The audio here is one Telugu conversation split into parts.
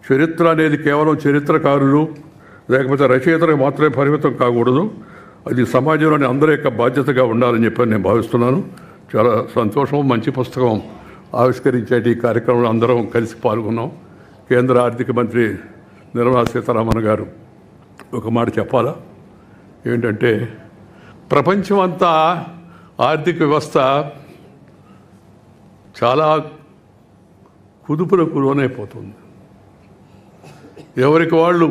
చరిత్ర అనేది కేవలం చరిత్రకారులు లేకపోతే రచయితలకు మాత్రమే పరిమితం కాకూడదు. అది సమాజంలోని అందరి యొక్క బాధ్యతగా ఉండాలని చెప్పి నేను భావిస్తున్నాను. చాలా సంతోషం. మంచి పుస్తకం ఆవిష్కరించే ఈ కార్యక్రమంలో అందరం కలిసి పాల్గొన్నాం. కేంద్ర ఆర్థిక మంత్రి నిర్మలా సీతారామన్ గారు ఒక మాట చెప్పాలా, ఏంటంటే ప్రపంచం అంతా ఆర్థిక వ్యవస్థ చాలా కుదుపులకు లోనైపోతుంది. ఎవరికి వాళ్ళు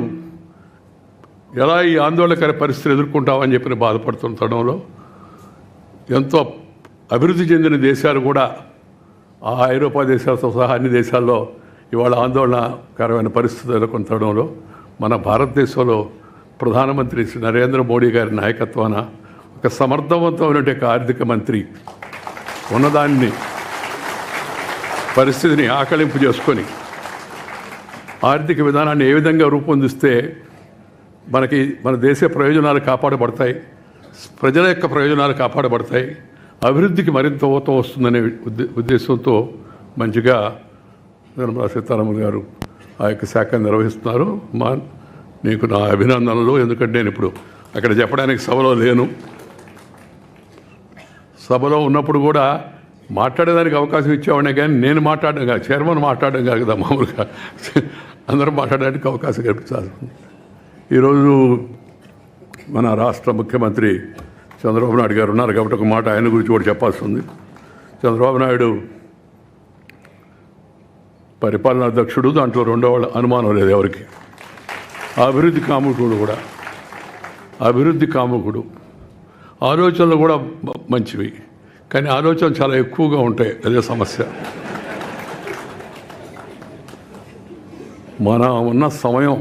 ఎలా ఈ ఆందోళనకర పరిస్థితులు ఎదుర్కొంటామని చెప్పి బాధపడుతున్న తరుణంలో ఎంతో అభివృద్ధి చెందిన దేశాలు కూడా ఆ ఐరోపా దేశాలతో సహా అన్ని దేశాల్లో ఇవాళ ఆందోళనకరమైన పరిస్థితులు ఎదుర్కొన్న తరుణంలో మన భారతదేశంలో ప్రధానమంత్రి శ్రీ నరేంద్ర మోడీ గారి నాయకత్వాన ఒక సమర్థవంతమైన ఆర్థిక మంత్రి ఉన్నదాన్ని పరిస్థితిని ఆకలింపు చేసుకొని ఆర్థిక విధానాన్ని ఏ విధంగా రూపొందిస్తే మన దేశ ప్రయోజనాలు కాపాడబడతాయి, ప్రజల యొక్క ప్రయోజనాలు కాపాడబడతాయి, అభివృద్ధికి మరింత ఊతం వస్తుందనే ఉద్దేశంతో మంచిగా నిర్మలా సీతారామన్ గారు ఆ యొక్క శాఖను నిర్వహిస్తున్నారు. నీకు నా అభినందనలు. ఎందుకంటే నేను ఇప్పుడు అక్కడ చెప్పడానికి సభలో లేను. సభలో ఉన్నప్పుడు కూడా మాట్లాడేదానికి అవకాశం ఇచ్చేవాడినే, కానీ నేను మాట్లాడడం కాదు, చైర్మన్ మాట్లాడడం కాదు కదా, మామూలుగా అందరూ మాట్లాడడానికి అవకాశం కల్పించాల్సి ఉంది. ఈరోజు మన రాష్ట్ర ముఖ్యమంత్రి చంద్రబాబు నాయుడు గారు ఉన్నారు కాబట్టి ఒక మాట ఆయన గురించి కూడా చెప్పాల్సి ఉంది. చంద్రబాబు నాయుడు పరిపాలనా అధ్యక్షుడు, దాంట్లో రెండో అనుమానం లేదు ఎవరికి. అభివృద్ధి కాముకుడు కూడా, అభివృద్ధి కాముకుడు. ఆలోచనలు కూడా మంచివి, కానీ ఆలోచనలు చాలా ఎక్కువగా ఉంటాయి, అదే సమస్య. మన ఉన్న సమయం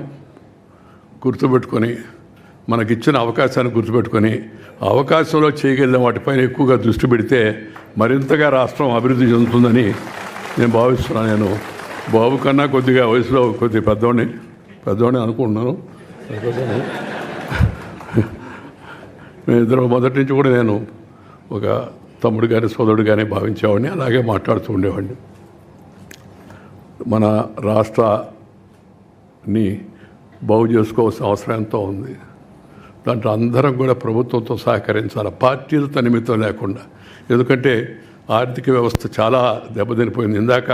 గుర్తుపెట్టుకొని, మనకిచ్చిన అవకాశాన్ని గుర్తుపెట్టుకొని అవకాశంలో చేయగలిగిన వాటిపైన ఎక్కువగా దృష్టి పెడితే మరింతగా రాష్ట్రం అభివృద్ధి చెందుతుందని నేను భావిస్తున్నాను. నేను బాబు కన్నా కొద్దిగా వయసులో కొద్దిగా పెద్దవాడిని అనుకుంటున్నాను. నేను ఇద్దరు మొదటి నుంచి కూడా నేను ఒక తమ్ముడు కానీ సోదరుడు కానీ భావించేవాడిని, అలాగే మాట్లాడుతూ ఉండేవాడిని. మన రాష్ట్రాన్ని బాగు చేసుకోవాల్సిన అవసరం ఎంతో ఉంది. దాంట్లో అందరం కూడా ప్రభుత్వంతో సహకరించాలి, పార్టీలతో నిమిత్తం లేకుండా. ఎందుకంటే ఆర్థిక వ్యవస్థ చాలా దెబ్బతినిపోయింది. ఇందాక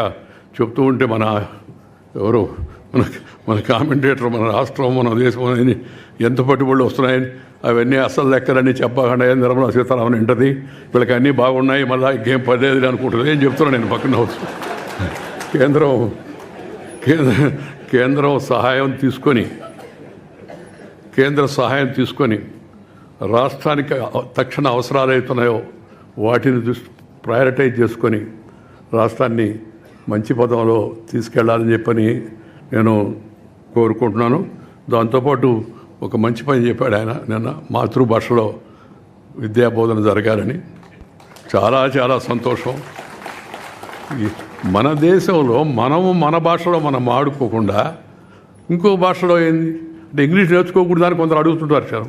చెప్తూ ఉంటే మన కామెంటేటర్ మన రాష్ట్రం మన దేశం ఎంత పట్టుబడులు వస్తున్నాయని అవన్నీ అసలు లెక్కలన్నీ చెప్పకుండా నిర్మలా సీతారామన్ ఏంటది, వీళ్ళకి అన్నీ బాగున్నాయి, మళ్ళీ ఇంకేం పర్లేదు అనుకుంటుంది. ఏం చెప్తున్నాను నేను పక్కన కేంద్రం సహాయం తీసుకొని రాష్ట్రానికి తక్షణ అవసరాలు అవుతున్నాయో వాటిని ప్రయారిటైజ్ చేసుకొని రాష్ట్రాన్ని మంచి పదంలో తీసుకెళ్లాలని చెప్పని నేను కోరుకుంటున్నాను. దాంతోపాటు ఒక మంచి పని చెప్పాడు ఆయన నిన్న, మాతృభాషలో విద్యాబోధన జరగాలని. చాలా చాలా సంతోషం. మన దేశంలో మన భాషలో మనం ఆడుకోకుండా ఇంకో భాషలో ఏంది అంటే ఇంగ్లీష్ నేర్చుకోకూడదని కొందరు అడుగుతుంటారు. సార్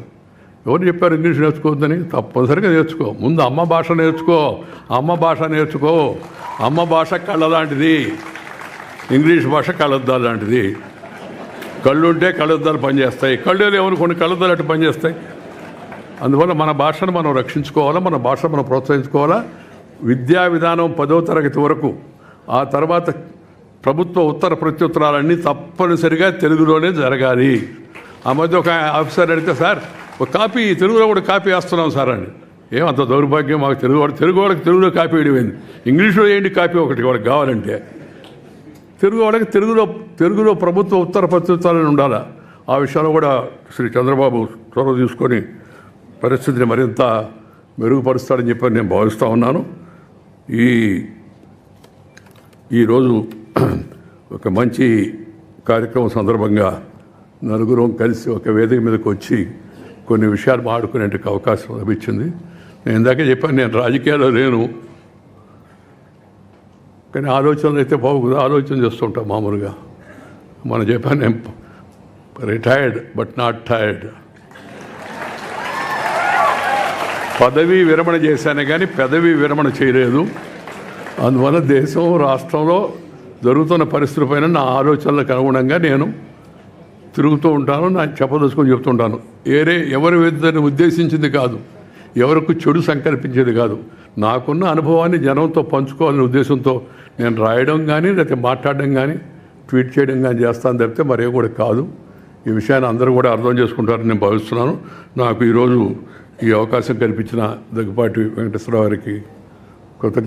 ఎవరు చెప్పారు ఇంగ్లీష్ నేర్చుకోవద్దని? తప్పనిసరిగా నేర్చుకో. ముందు అమ్మ భాష నేర్చుకో. అమ్మ భాష కళ్ళలాంటిది, ఇంగ్లీష్ భాష కళ్ళద్దాలు లాంటిది. కళ్ళుంటే కళ్ళద్దాలు పనిచేస్తాయి, కళ్ళు లేవని కొన్ని కళ్ళద్దాలు అటు పనిచేస్తాయి. అందువల్ల మన భాషను మనం రక్షించుకోవాలా, మన భాషను మనం ప్రోత్సహించుకోవాలా. విద్యా విధానం 10వ తరగతి వరకు, ఆ తర్వాత ప్రభుత్వ ఉత్తర ప్రత్యుత్తరాలన్నీ తప్పనిసరిగా తెలుగులోనే జరగాలి. ఆ మధ్య ఒక ఆఫీసర్ అడిగితే, సార్ ఒక కాపీ తెలుగులో కూడా కాపీ వేస్తున్నాం సార్ అని. ఏమంత దౌర్భాగ్యం మాకు తెలుగు వాళ్ళకి తెలుగులో కాపీ వేయడం, ఇంగ్లీష్లో ఏంటి కాపీ ఒకటి వాళ్ళకి కావాలంటే. తెలుగు వాళ్ళకి తెలుగులో ప్రభుత్వ ఉత్తర ప్రత్యుత్తరాలను ఉండాలి. ఆ విషయంలో కూడా శ్రీ చంద్రబాబు చొరవ తీసుకొని పరిస్థితిని మరింత మెరుగుపరుస్తాడని చెప్పి నేను భావిస్తూ ఉన్నాను. ఈరోజు ఒక మంచి కార్యక్రమం సందర్భంగా నలుగురం కలిసి ఒక వేదిక మీదకి వచ్చి కొన్ని విషయాలు మాట్లాడుకునే అవకాశం లభించింది. నేను ఇందాకే చెప్పాను, నేను రాజకీయాల్లో లేను, కానీ ఆలోచనలు అయితే బాగుంది, ఆలోచన చేస్తుంటాం మామూలుగా. మనం చెప్పాను, నేను రిటైర్డ్ బట్ నాట్ టైర్డ్. పదవీ విరమణ చేశానే కానీ పెదవి విరమణ చేయలేదు. అందువల్ల దేశం రాష్ట్రంలో జరుగుతున్న పరిస్థితులపైన నా ఆలోచనలకు అనుగుణంగా నేను తిరుగుతూ ఉంటాను, నాకు చెప్పదలుచుకొని చెప్తుంటాను. ఎవరి ఇద్దరిని ఉద్దేశించింది కాదు, ఎవరికి చెడు సంకల్పించేది కాదు. నాకున్న అనుభవాన్ని జనంతో పంచుకోవాలనే ఉద్దేశంతో నేను రాయడం కానీ లేకపోతే మాట్లాడడం కానీ ట్వీట్ చేయడం కానీ చేస్తాను తప్పితే మరేం కూడా కాదు. ఈ విషయాన్ని అందరూ కూడా అర్థం చేసుకుంటారని నేను భావిస్తున్నాను. నాకు ఈరోజు ఈ అవకాశం కల్పించిన దగ్గుపాటి వెంకటేశ్వరరావు గారికి